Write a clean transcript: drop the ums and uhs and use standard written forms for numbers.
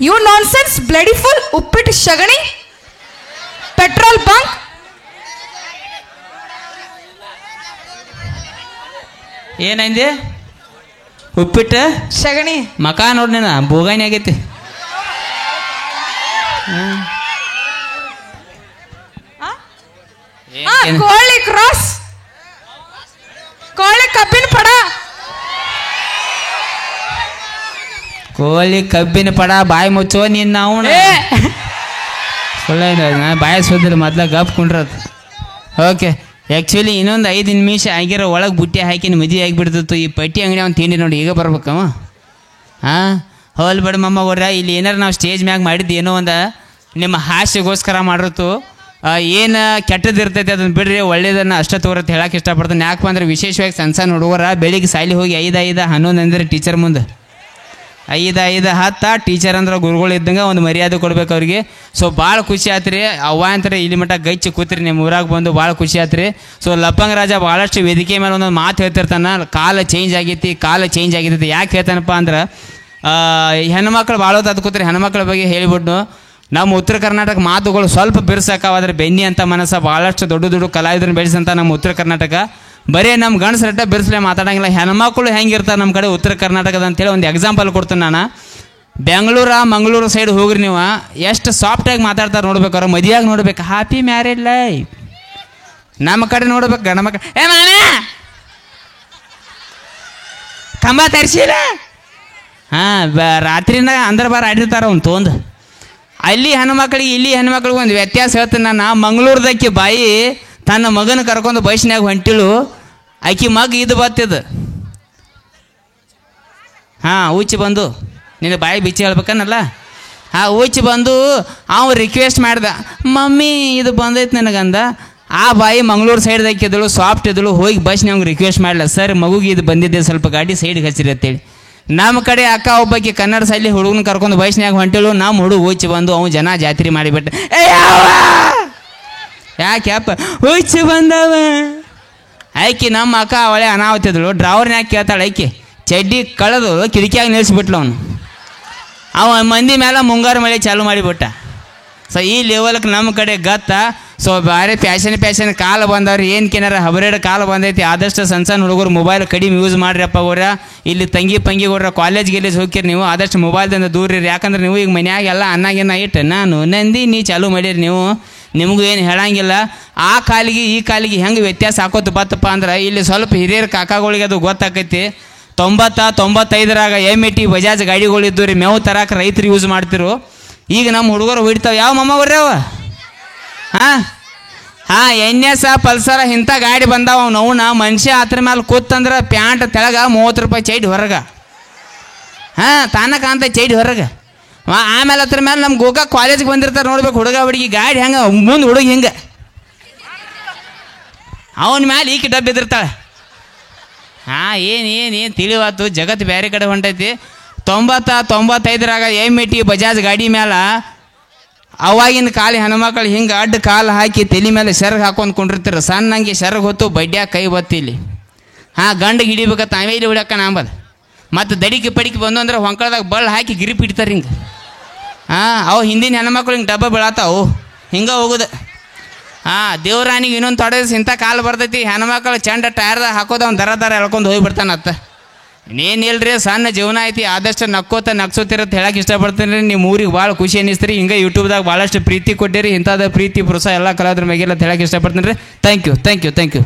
You nonsense bloody full ಉಪ್ಪಿಟ್ಟು ಶಗಣಿ petrol bunk. ಏನಂದೆ? ಉಪ್ಪಿಟ್ಟು ಶಗಣಿ ಮಕ ನೋಡಿ ನೀನು ಬೋಗಾಣಿ ಆಗೈತಿ. ಕೋಳಿ ಕ್ರಾಸ್, ಕೋಳಿ ಕಬ್ಬಿನ ಪಡ, ಕೋಳಿ ಕಬ್ಬಿನ ಪಡ. ಬಾಯಿ ಮುಚ್ಚೋ ನೀನು. ನಾವು ಸುಳ್ಳ ಬಾಯಿ ಸೋದಿಲ್ಲ ಮೊದ್ಲ ಗಪ್ ಕುಂಡ್ರದು. ಓಕೆ, ಆ್ಯಕ್ಚುಲಿ ಇನ್ನೊಂದು 5 ನಿಮಿಷ ಆಗಿರೋ ಒಳಗೆ ಬುಟ್ಟಿ ಹಾಕಿ ಮದುವೆ ಆಗಿಬಿಡ್ತಿತ್ತು. ಈ ಪಟ್ಟಿ ಅಂಗಡಿ ಅವ್ನು ತಿಂಡಿ ನೋಡಿ ಈಗ ಬರ್ಬೇಕವ. ಹಾಂ, ಹೋಲ್ ಬಿಡ ಮಮ್ಮ ಅವ್ರ. ಇಲ್ಲಿ ಏನಾರು ನಾವು ಸ್ಟೇಜ್ ಮ್ಯಾಗ ಮಾಡಿದ್ದು ಏನೋ ಒಂದು ನಿಮ್ಮ ಹಾಸ್ಯಗೋಸ್ಕರ ಮಾಡಿರ್ತು. ಏನು ಕೆಟ್ಟದ್ದು ಇರ್ತೈತೆ ಅದನ್ನು ಬಿಡ್ರಿ, ಒಳ್ಳೇದನ್ನು ಅಷ್ಟೇ ತೋರತ್ತೆ ಹೇಳಕ್ಕೆ ಇಷ್ಟಪಡ್ತಾನೆ. ಯಾಕಪ್ಪ ಅಂದ್ರೆ ವಿಶೇಷವಾಗಿ ಸಣ್ಣ ಸಣ್ಣ ಹುಡುಗರ ಬೆಳಿಗ್ಗೆ ಸಾಲಿ ಹೋಗಿ 5, 11 ಅಂದರೆ ಟೀಚರ್ ಮುಂದೆ 5, 10 ಟೀಚರ್ ಅಂದ್ರೆ ಗುರುಗಳು ಇದ್ದಂಗೆ ಒಂದು ಮರ್ಯಾದೆ ಕೊಡ್ಬೇಕು ಅವ್ರಿಗೆ. ಸೊ ಭಾಳ ಖುಷಿ ಆತ್ರಿ. ಅವ್ವ ಅಂತಾರೆ ಇಲ್ಲಿ ಮಟ್ಟ ಗಚ್ಚಿ ಕೂತ್ರಿ ನಿಮ್ಮ ಊರಾಗ ಬಂದು ಭಾಳ ಖುಷಿ ಆತ್ರಿ. ಸೊ ಲಪ್ಪಂಗ ರಾಜ ಭಾಳಷ್ಟು ವೇದಿಕೆ ಮೇಲೆ ಒಂದೊಂದು ಮಾತು ಹೇಳ್ತಿರ್ತಾನೆ, ಕಾಲ ಚೇಂಜ್ ಆಗೈತಿ, ಕಾಲ ಚೇಂಜ್ ಆಗೈತಿ. ಯಾಕೆ ಹೇಳ್ತಾನಪ್ಪ ಅಂದ್ರೆ ಹೆಣ್ಮಕ್ಳು ಭಾಳೋದು ಅದು ಕೂತ್ರಿ. ಹೆಣ್ಮಕ್ಳ ಬಗ್ಗೆ ಹೇಳಿಬಿಟ್ಟು ನಮ್ಮ ಉತ್ತರ ಕರ್ನಾಟಕ ಮಾತುಗಳು ಸ್ವಲ್ಪ ಬಿರ್ಸಕ್ಕಾದ್ರೆ ಬೆನ್ನಿ ಅಂತ ಮನಸ್ಸು ಭಾಳಷ್ಟು ದೊಡ್ಡ ದೊಡ್ಡ ಕಲಾವಿದರನ್ನ ಬೆಳೆಸಂತ ನಮ್ಮ ಉತ್ತರ ಕರ್ನಾಟಕ. ಬರೀ ನಮ್ಮ ಗಂಡಸ್ರಟ್ಟ ಬಿರ್ಸಲೇ ಮಾತಾಡೋಂಗಿಲ್ಲ. ಹೆಣ್ಮಕ್ಳು ಹೆಂಗಿರ್ತಾರೆ ನಮ್ಮ ಕಡೆ ಉತ್ತರ ಕರ್ನಾಟಕದ ಅಂತೇಳಿ ಒಂದು ಎಕ್ಸಾಂಪಲ್ ಕೊಡ್ತೀನಿ ನಾನು. ಬೆಂಗಳೂರು ಮಂಗಳೂರು ಸೈಡ್ ಹೋಗ್ರಿ ನೀವು, ಎಷ್ಟು ಸಾಫ್ಟಾಗಿ ಮಾತಾಡ್ತಾರೆ ನೋಡ್ಬೇಕು. ಅವ್ರ ಮದುವೆಯಾಗಿ ನೋಡ್ಬೇಕು, ಹ್ಯಾಪಿ ಮ್ಯಾರೇಡ್ ಲೈಫ್. ನಮ್ಮ ಕಡೆ ನೋಡ್ಬೇಕು ಗಂಡ ಮಕ್ಕಳು, ಏ ಮಾನ ಕಂಬ ತರಿಸಿಲ್ಲ. ಹಾಂ, ರಾತ್ರಿನ ಅಂದ್ರೆ ಬಾರ ಆಡಿರ್ತಾರೆ ಅವ್ನು ತೊಂದು. ಅಲ್ಲಿ ಹೆಣ್ಮಕ್ಳಿಗೆ ಇಲ್ಲಿ ಹೆಣ್ಮಕ್ಳಿಗೆ ಒಂದು ವ್ಯತ್ಯಾಸ ಹೇಳ್ತೀನಿ ನಾನು. ಮಂಗಳೂರ್ದಕ್ಕಿ ಬಾಯಿ ತನ್ನ ಮಗನ ಕರ್ಕೊಂಡು ಬಸ್ನ್ಯಾಗ ಹೊಂಟಿಳು. ಆಕಿ ಮಗ ಇದು ಬತ್ತಿದ್ದು. ಹಾಂ, ಊಚಿ ಬಂದು ನಿನ್ನ ಬಾಯಿ ಬಿಚ್ಚಿ ಹೇಳ್ಬೇಕನ್ನಲ್ಲ. ಹಾಂ, ಊಚಿ ಬಂದು ಅವ ರಿಕ್ವೆಸ್ಟ್ ಮಾಡ್ದ, ಮಮ್ಮಿ ಇದು ಬಂದೈತೆ ನನಗಂದ. ಆ ಬಾಯಿ ಮಂಗಳೂರು ಸೈಡ್ದಾಕಿ ಇದ್ದಳು, ಸಾಫ್ಟ್ ಇದ್ದಳು. ಹೋಗಿ ಬಸ್ನ್ಯಾಗ ರಿಕ್ವೆಸ್ಟ್ ಮಾಡಲ್ಲ, ಸರ್ ಮಗುಗೆ ಇದು ಬಂದಿದ್ದೆ, ಸ್ವಲ್ಪ ಗಾಡಿ ಸೈಡ್ಗೆ ಹಚ್ಚಿರಿ ಅಂತೇಳಿ. ನಮ್ಮ ಕಡೆ ಅಕ್ಕ ಒಬ್ಬಾಕಿ ಕನ್ನಡ ಸೈಲಿ ಹುಡುಗನ ಕರ್ಕೊಂಡು ಬಸ್ನ್ಯಾಗ ಹೊಂಟಿಳು. ನಮ್ಮ ಹುಡುಗ ಊಚಿ ಬಂದು ಅವ್ನು ಜನ ಜಾತ್ರೆ ಮಾಡಿಬಿಟ್ಟ. ಯಾಕ್ಯಪ್ಪ ಹುಚ್ಚಿ ಬಂದವ. ಆಯ್ಕೆ ನಮ್ಮ ಅಕ್ಕ ಅವಳೆ ಅನಾವತ್ತಿದ್ಳು. ಡ್ರೈವರ್ನ್ಯಾಗ ಕೇಳ್ತಾಳೆ ಆಯ್ಕೆ, ಚಡ್ಡಿ ಕಳೆದು ಕಿಟಕಿಯಾಗಿ ನಿಲ್ಲಿಸ್ಬಿಟ್ಲು ಅವನು. ಅವ ಮಂದಿ ಮೇಲೆ ಮುಂಗಾರು ಮಳೆ ಚಾಲು ಮಾಡಿಬಿಟ್ಟ. ಸೊ ಈ ಲೆವೆಲ್ಗೆ ನಮ್ಮ ಕಡೆ ಗತ್ತ. ಸೊ ಭಾರಿ ಪ್ಯಾಶನ್ ಕಾಲ ಬಂದವ್ರು ಏನಕ್ಕೇನಾರ ಹಬರೇಡ್ ಕಾಲ ಬಂದೈತಿ. ಆದಷ್ಟು ಸಣ್ಣ ಸಣ್ಣ ಹುಡುಗರು ಮೊಬೈಲ್ ಕಡಿಮೆ ಯೂಸ್ ಮಾಡಿರಪ್ಪ ಅವರ. ಇಲ್ಲಿ ತಂಗಿ ಕೊಡ್ರ ಕಾಲೇಜ್ ಹೋಗ್ತೀರಿ ನೀವು, ಆದಷ್ಟು ಮೊಬೈಲ್ದಿಂದ ದೂರ ಇರಿ. ಯಾಕಂದ್ರೆ ನೀವು ಈಗ ಮನ್ಯಾಗೆಲ್ಲ ಅನ್ನಾಗಿನ್ನ ಇಟ್ಟು ನಾನು ನಂದಿ ನೀ ಚಾಲು ಮಾಡಿರಿ ನೀವು, ನಿಮಗೂ ಏನು ಹೇಳಂಗಿಲ್ಲ. ಆ ಕಾಲಿಗೆ ಈ ಕಾಲಿಗೆ ಹೆಂಗೆ ವ್ಯತ್ಯಾಸ ಹಾಕೋತ ಬತ್ತಪ್ಪ ಅಂದ್ರೆ ಇಲ್ಲಿ ಸ್ವಲ್ಪ ಹಿರಿಯರ ಕಾಕಾಗಳಿಗೆ ಅದು ಗೊತ್ತಾಕೈತಿ. 90-95ರಾಗ MT ಬಜಾಜ್ ಗಾಡಿಗಳಿದ್ದು ರೀ, ಮೇವು ತರಕ್ಕೆ ರೈತರು ಯೂಸ್ ಮಾಡ್ತಿರು. ಈಗ ನಮ್ಮ ಹುಡುಗರು ಹೊಡಿತಾವೆ. ಯಾವ ಮಮ್ಮ ಬರ್ರವ? ಹಾಂ, NS ಪಲ್ಸರ ಇಂಥ ಗಾಡಿ ಬಂದಾವ. ಅವನ ಮನುಷ್ಯ ಹತ್ರ ಮೇಲೆ ಕೂತಂದ್ರೆ ಪ್ಯಾಂಟ್ ತೆಳಗ 30 ರೂಪಾಯಿ ಚೈಡ್ ಹೊರಗೆ. ಹಾಂ, ತಾನಕ ಅಂತ ಚೈಡ್ ಹೊರಗೆ. ಆಮೇಲೆ ಹತ್ರ ಮೇಲೆ ನಮ್ಮ ಗೋಕಾಕ್ ಕಾಲೇಜ್ಗೆ ಬಂದಿರ್ತಾರೆ ನೋಡ್ಬೇಕು. ಹುಡುಗ ಹುಡುಗಿ ಗಾಡಿ ಹೆಂಗೆ ಮುಂದೆ ಹುಡುಗಿ ಹಿಂಗೆ ಅವನ ಮ್ಯಾಲೆ ಈಕೆ ಡಬ್ಬಿದಿರ್ತಾಳೆ. ಹಾಂ, ಏನು ತಿಳಿವಾತು. ಜಗತ್ತು ಬೇರೆ ಕಡೆ ಹೊಂಟೈತಿ. 90-95ರಾಗ MT ಬಜಾಜ್ ಗಾಡಿ ಮೇಲೆ ಅವಾಗಿನ ಕಾಲಿ ಹೆಣ್ಮಕ್ಳು ಹಿಂಗೆ ಅಡ್ಡ ಕಾಲು ಹಾಕಿ ತಲೆ ಮೇಲೆ ಸೆರಗ್ ಹಾಕೊಂಡು ಕೊಂಡಿರ್ತಾರೆ. ಸಣ್ಣಂಗೆ ಸೆರಗ್ ಹೊತ್ತು ಬಡ್ಡ್ಯಾಗ ಕೈ ಬತ್ತಿ ಇಲ್ಲಿ. ಹಾಂ, ಗಂಡಿಗೆ ಹಿಡಿಬೇಕತ್ತ ನಾವೇ ಇಲ್ಲಿ ಹೊಡ್ಯಾಕ ನಂಬದು. ಮತ್ತು ದಡಿಕೆ ಪಡಿಕೆ ಬಂದು ಅಂದ್ರೆ ಹೊಂಕಳದಾಗ ಬಳ್ಳ ಹಾಕಿ ಗಿರಿಪ್ ಇಡ್ತಾರೆ ಹಿಂಗೆ. ಹಾಂ, ಅವು ಹಿಂದಿನ ಹೆಣ್ಮಕ್ಳು ಹಿಂಗೆ ಡಬ್ಬ ಬೀಳತ್ತಾವು, ಹಿಂಗೆ ಹೋಗೋದು. ಹಾಂ, ದೇವ್ರಾನಿಗೆ ಇನ್ನೊಂದು ತೊಡೆ ಇಂಥ ಕಾಲು ಬರ್ತೈತಿ. ಹೆಣ್ಮಕ್ಳು ಚಂಡ ಟೈರ್ದಾಗ ಹಾಕೋದು ಅವ್ನು ದರ ಎಳ್ಕೊಂಡು ಹೋಗಿಬಿಡ್ತಾನತ್ತ. ಇನ್ನೇನಿಲ್ರಿ, ಸಣ್ಣ ಜೀವನ ಐತಿ. ಆದಷ್ಟು ನಗ್ಸೋತಿರತ್ತೆ ಹೇಳಕ್ಕೆ ಇಷ್ಟಪಡ್ತೀನಿ ರೀ. ನಿಮ್ಮ ಊರಿಗೆ ಭಾಳ ಖುಷಿ ಅನ್ನಿಸ್ತೀರಿ. ಹಿಂಗೆ ಯೂಟ್ಯೂಬ್ದಾಗ ಭಾಳಷ್ಟು ಪ್ರೀತಿ ಕೊಟ್ಟಿರಿ. ಇಂಥದ್ದು ಪ್ರೀತಿ ಪ್ರೋತ್ಸಾಹ ಎಲ್ಲ ಕಲಾವಿದ್ರ ಮೇಗೆಲ್ಲ ಹೇಳಕ್ಕೆ ಇಷ್ಟಪಡ್ತೀನಿ ರೀ. Thank you.